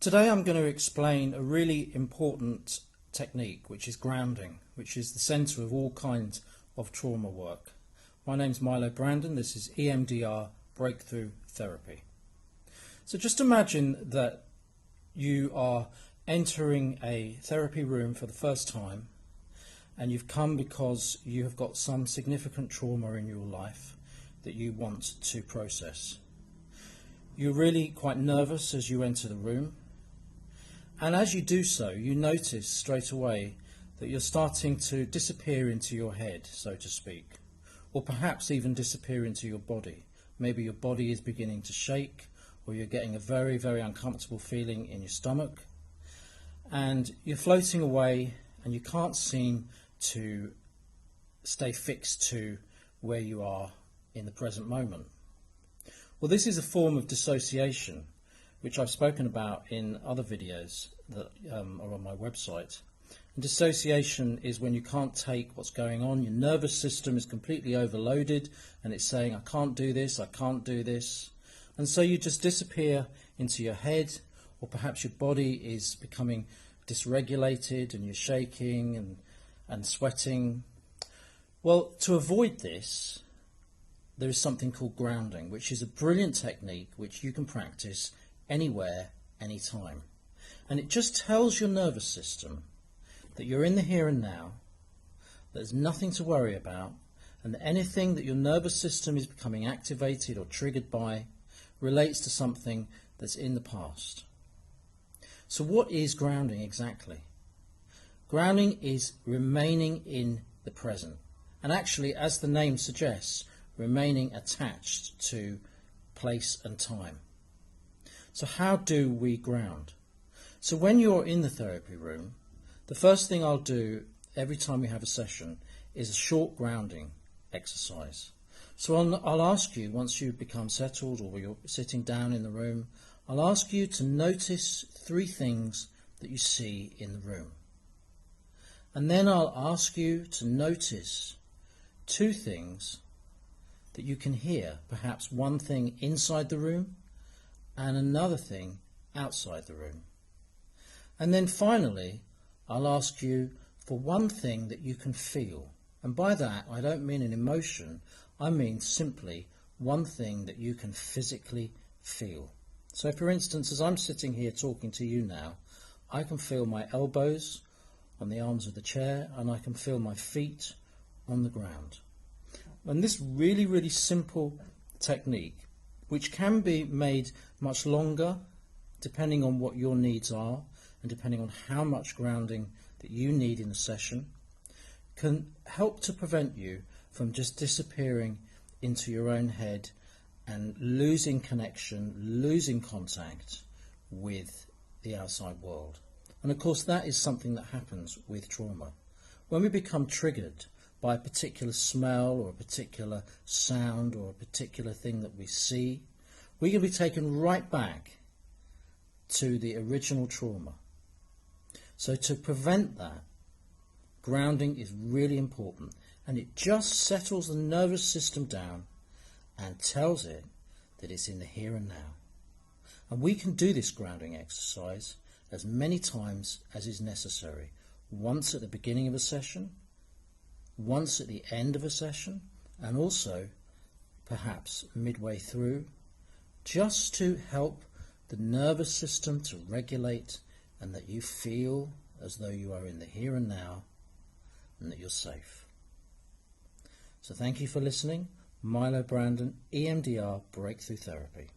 Today I'm going to explain a really important technique, which is grounding, which is the centre of all kinds of trauma work. My name's Milo Brandon. This is EMDR Breakthrough Therapy. So just imagine that you are entering a therapy room for the first time, and you've come because you have got some significant trauma in your life that you want to process. You're really quite nervous as you enter the room. And as you do so, you notice straight away that you're starting to disappear into your head, so to speak, or perhaps even disappear into your body. Maybe your body is beginning to shake, or you're getting a very, very uncomfortable feeling in your stomach, and you're floating away and you can't seem to stay fixed to where you are in the present moment. Well, this is a form of dissociation, which I've spoken about in other videos that are on my website. And dissociation is when you can't take what's going on. Your nervous system is completely overloaded and it's saying, I can't do this, I can't do this. And so you just disappear into your head, or perhaps your body is becoming dysregulated and you're shaking and sweating. Well, to avoid this, there is something called grounding, which is a brilliant technique which you can practice anywhere, anytime. And it just tells your nervous system that you're in the here and now, there's nothing to worry about, and that anything that your nervous system is becoming activated or triggered by relates to something that's in the past. So what is grounding exactly? Grounding is remaining in the present, and actually, as the name suggests, remaining attached to place and time. So how do we ground? So when you're in the therapy room, the first thing I'll do every time we have a session is a short grounding exercise. So I'll ask you, once you've become settled or you're sitting down in the room, I'll ask you to notice 3 things that you see in the room. And then I'll ask you to notice 2 things that you can hear, perhaps one thing inside the room and another thing outside the room. And then finally, I'll ask you for one thing that you can feel. And by that, I don't mean an emotion, I mean simply one thing that you can physically feel. So for instance, as I'm sitting here talking to you now, I can feel my elbows on the arms of the chair and I can feel my feet on the ground. And this really, really simple technique, which can be made much longer depending on what your needs are and depending on how much grounding that you need in a session, can help to prevent you from just disappearing into your own head and losing connection, losing contact with the outside world. And of course that is something that happens with trauma. When we become triggered by a particular smell or a particular sound or a particular thing that we see, we can be taken right back to the original trauma. So to prevent that, grounding is really important, and it just settles the nervous system down and tells it that it's in the here and now. And we can do this grounding exercise as many times as is necessary, once at the beginning of a session, once at the end of a session, and also perhaps midway through, just to help the nervous system to regulate and that you feel as though you are in the here and now and that you're safe. So thank you for listening. Milo Brandon, EMDR Breakthrough Therapy.